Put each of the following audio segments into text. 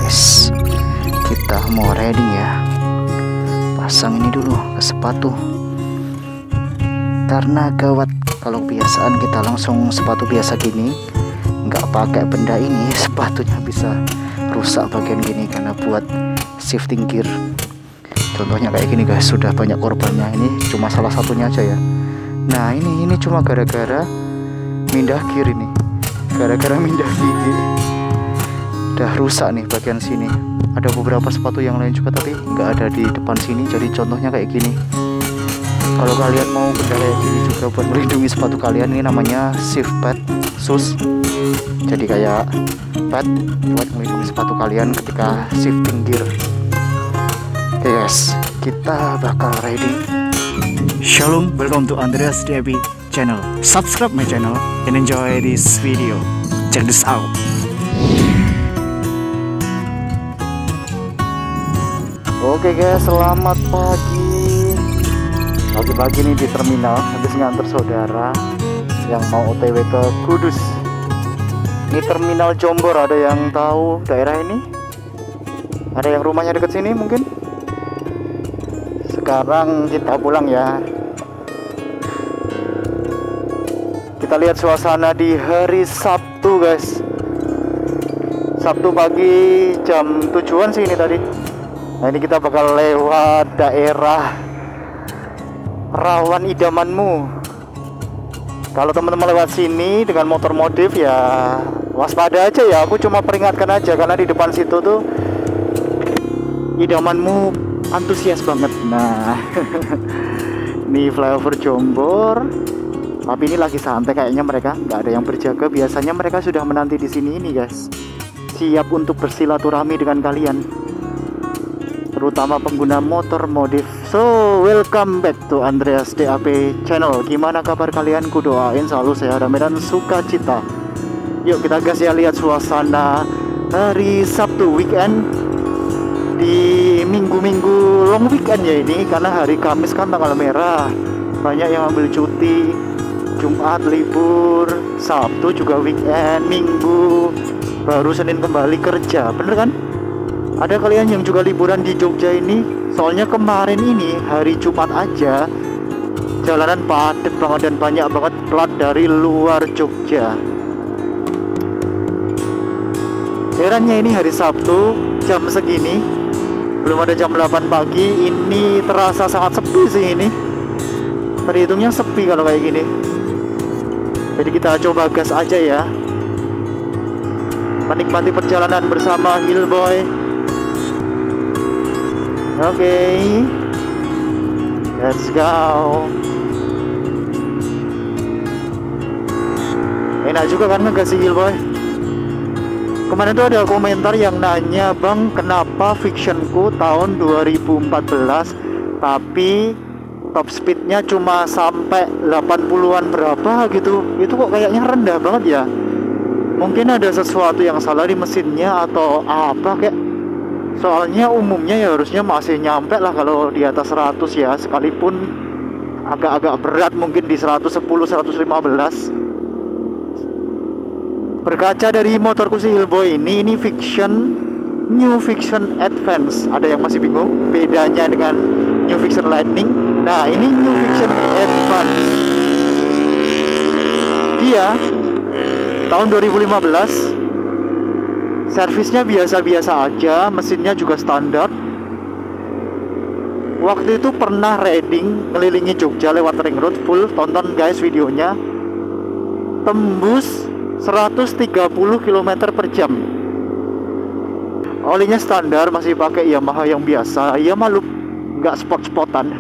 guys, kita mau riding ya. Pasang ini dulu ke sepatu, karena gawat kalau kebiasaan kita langsung sepatu biasa gini, nggak pakai benda ini, sepatunya bisa rusak bagian gini karena buat shifting gear. Contohnya kayak gini guys, sudah banyak korbannya. Ini cuma salah satunya aja ya. Nah ini cuma gara-gara mindah gear ini, gara-gara mindah gigi udah rusak nih bagian sini. Ada beberapa sepatu yang lain juga tapi nggak ada di depan sini. Jadi contohnya kayak gini. Kalau kalian mau benda kayak gini juga buat melindungi sepatu kalian, ini namanya shift pad shoes. Jadi kayak pad buat melindungi sepatu kalian ketika shifting gear. Oke guys, kita bakal riding. Shalom, welcome to Andreas DAB channel. Subscribe my channel and enjoy this video. Check this out. Oke guys, selamat pagi. Pagi-pagi nih di terminal, habis nganter saudara yang mau OTW ke Kudus. Ini terminal Jombor, ada yang tahu daerah ini? Ada yang rumahnya deket sini mungkin? Sekarang kita pulang ya. Kita lihat suasana di hari Sabtu guys. Sabtu pagi jam 7-an sih ini tadi. Nah ini kita bakal lewat daerah rawan idamanmu. Kalau teman-teman lewat sini dengan motor modif ya waspada aja ya. Aku cuma peringatkan aja karena di depan situ tuh idamanmu antusias banget. Nah ini flyover Jombor, tapi ini lagi santai kayaknya, mereka nggak ada yang berjaga. Biasanya mereka sudah menanti di sini ini guys, siap untuk bersilaturahmi dengan kalian, terutama pengguna motor modif. So welcome back to Andreas DAB channel. Gimana kabar kalian? Ku doain selalu sehat dan sukacita. Yuk kita gas ya, lihat suasana hari Sabtu weekend di minggu-minggu long weekend ya ini, karena hari Kamis kan tanggal merah, banyak yang ambil cuti. Jumat libur, Sabtu juga weekend, Minggu baru Senin kembali kerja, bener kan? Ada kalian yang juga liburan di Jogja ini? Soalnya kemarin ini hari Jumat aja jalanan padat banget dan banyak banget plat dari luar Jogja. Herannya ini hari Sabtu jam segini belum ada jam 8 pagi, ini terasa sangat sepi sih ini. Terhitungnya sepi kalau kayak gini. Jadi kita coba gas aja ya, menikmati perjalanan bersama Hillboy. Oke, let's go. Enak juga kan ngegas si Hillboy. Kemarin tuh ada komentar yang nanya, bang kenapa fictionku tahun 2014 tapi top speednya cuma sampai 80-an berapa gitu. Itu kok kayaknya rendah banget ya. Mungkin ada sesuatu yang salah di mesinnya atau apa kayak. Soalnya umumnya ya harusnya masih nyampe lah kalau di atas 100 ya, sekalipun agak-agak berat mungkin di 110, 115. Berkaca dari motorku si Hillboy ini Fiction, New Fiction Advance. Ada yang masih bingung bedanya dengan New Fiction Lightning. Nah ini New Fiction Advance, dia tahun 2015, servisnya biasa-biasa aja, mesinnya juga standar. Waktu itu pernah riding ngelilingi Jogja lewat ring road full, tonton guys videonya, tembus 130 km per jam. Olinya standar, masih pakai Yamaha yang biasa, ya malu nggak spot-spotan.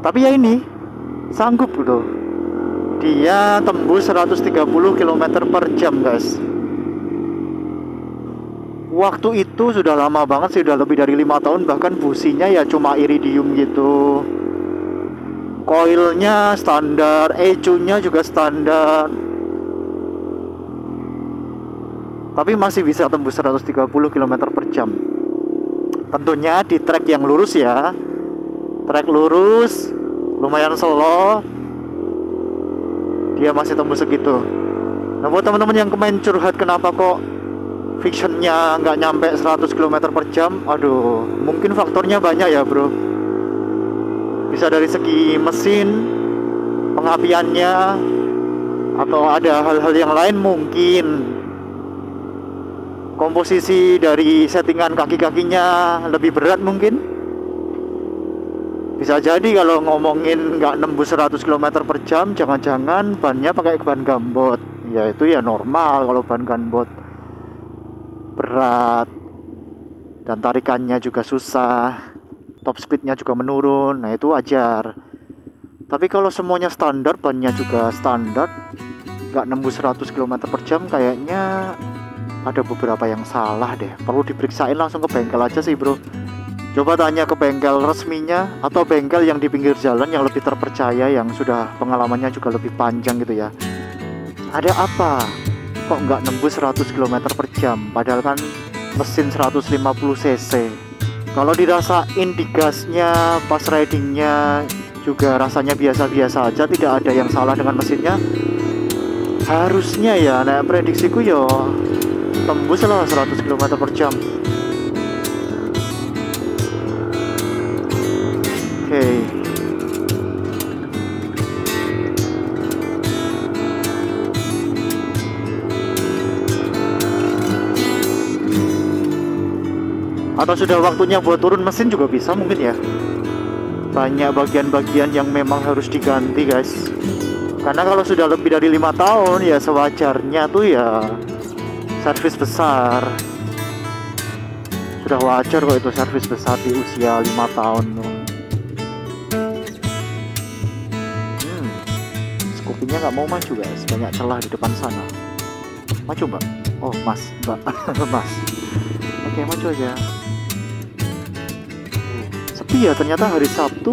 Tapi ya ini sanggup loh, dia tembus 130 km per jam guys. Waktu itu sudah lama banget sih, sudah lebih dari 5 tahun. Bahkan businya ya cuma iridium gitu, coilnya standar, ECU-nya juga standar, tapi masih bisa tembus 130 km per jam. Tentunya di trek yang lurus ya, trek lurus lumayan slow, dia masih tembus segitu. Nah buat teman-teman yang kemarin curhat kenapa kok frictionnya nggak nyampe 100 km per jam. Aduh, mungkin faktornya banyak ya bro. Bisa dari segi mesin, pengapiannya, atau ada hal-hal yang lain mungkin. Komposisi dari settingan kaki-kakinya lebih berat mungkin. Bisa jadi kalau ngomongin nggak nembus 100 km per jam, jangan-jangan bannya pakai ban gambot. Ya itu ya normal kalau ban gambot berat dan tarikannya juga susah, top speednya juga menurun, nah itu wajar. Tapi kalau semuanya standar, bannya juga standar, nggak nembus 100 km per jam, kayaknya ada beberapa yang salah deh. Perlu diperiksain langsung ke bengkel aja sih bro. Coba tanya ke bengkel resminya atau bengkel yang di pinggir jalan yang lebih terpercaya, yang sudah pengalamannya juga lebih panjang gitu ya. Ada apa? Kok nggak nembus 100 km per jam? Padahal kan mesin 150 cc. Kalau dirasain di gasnya pas ridingnya juga rasanya biasa-biasa aja, tidak ada yang salah dengan mesinnya. Harusnya ya, nah prediksiku yo tembus lah 100 km per jam. Oke. Atau sudah waktunya buat turun mesin juga bisa mungkin ya. Banyak bagian-bagian yang memang harus diganti guys. Karena kalau sudah lebih dari 5 tahun ya sewajarnya tuh ya servis besar. Sudah wajar kok itu servis besar di usia 5 tahun. Skupinya nggak mau maju guys, banyak celah di depan sana. Maju mbak. Oh mas, mbak. Mas. Oke, maju aja. Sepi ya ternyata hari Sabtu.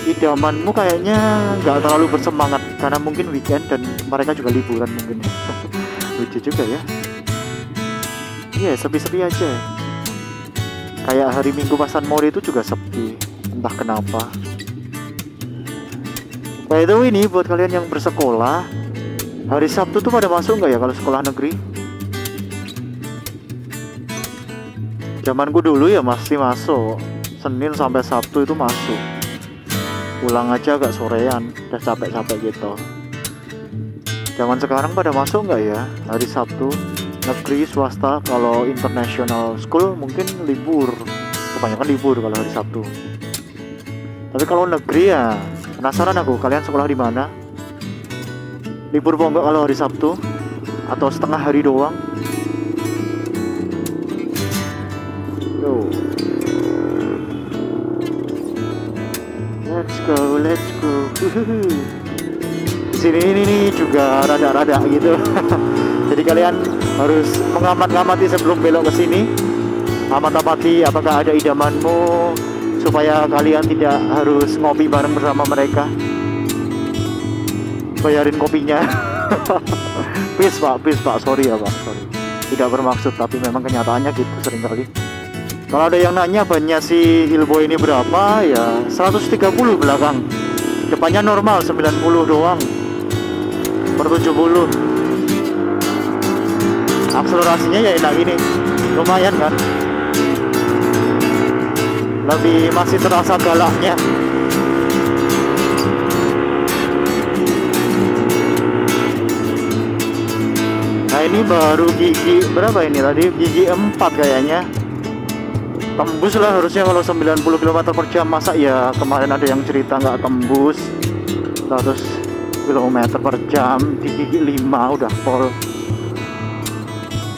Idamanmu kayaknya nggak terlalu bersemangat karena mungkin weekend dan mereka juga liburan mungkin. Lucu juga ya. Iya, sepi-sepi aja. Kayak hari Minggu pas San Mori itu juga sepi, entah kenapa. By the way nih, buat kalian yang bersekolah, hari Sabtu tuh pada masuk nggak ya kalau sekolah negeri? Zamanku dulu ya masih masuk. Senin sampai Sabtu itu masuk. Pulang aja agak sorean, udah capek-capek gitu. Zaman sekarang pada masuk nggak ya hari Sabtu? Negeri, swasta, kalau international school mungkin libur. Kebanyakan libur kalau hari Sabtu. Tapi kalau negeri ya penasaran aku, kalian sekolah di mana? Libur apa enggak kalau hari Sabtu? Atau setengah hari doang? Yo. Let's go, let's go. Di sini ini juga rada-rada gitu. Jadi kalian harus mengamat-ngamati sebelum belok ke sini. Amat-amati apakah ada idamanmu supaya kalian tidak harus ngopi bareng bersama mereka. Bayarin kopinya. Please pak, sorry ya pak, sorry. Tidak bermaksud, tapi memang kenyataannya gitu seringkali. Kalau ada yang nanya bannya si Hillboy ini berapa, ya 130 belakang. Depannya normal 90 doang. Per 70. Akselerasinya ya enak gini. Lumayan kan? Lebih masih terasa galaknya. Nah ini baru gigi berapa ini tadi? Gigi 4 kayaknya. Tembus lah harusnya kalau 90 km per jam. Masa ya kemarin ada yang cerita nggak tembus 100 km per jam di gigi 5 udah pol.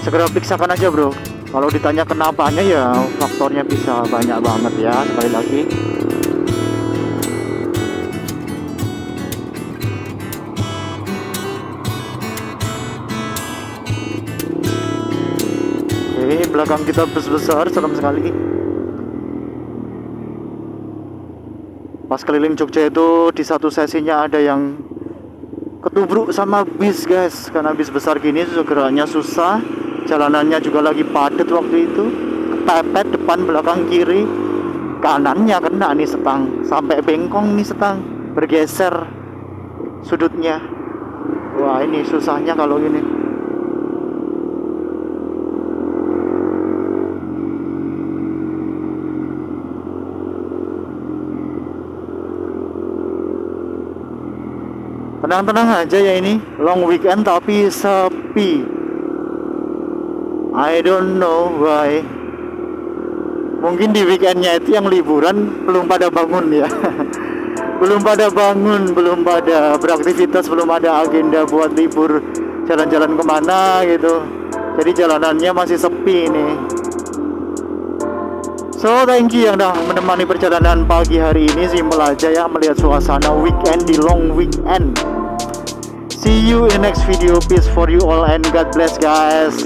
Segera periksakan aja bro. Kalau ditanya kenapanya ya faktornya bisa banyak banget ya. Sekali lagi belakang kita bus besar, serem sekali. Pas keliling Jogja itu di satu sesinya ada yang ketubruk sama bis guys. Karena bis besar gini geraknya susah, jalanannya juga lagi padat waktu itu. Kepepet depan belakang kiri, kanannya kena nih setang, sampai bengkong nih setang, bergeser sudutnya. Wah ini susahnya kalau gini. Tenang-tenang aja ya, ini long weekend tapi sepi. I don't know why. Mungkin di weekendnya itu yang liburan belum pada bangun ya. Belum pada bangun, belum pada beraktivitas, belum ada agenda buat libur jalan-jalan kemana gitu. Jadi jalanannya masih sepi nih. So thank you yang udah menemani perjalanan pagi hari ini. Simpel aja ya, melihat suasana weekend di long weekend. See you in the next video. Peace for you all and God bless guys.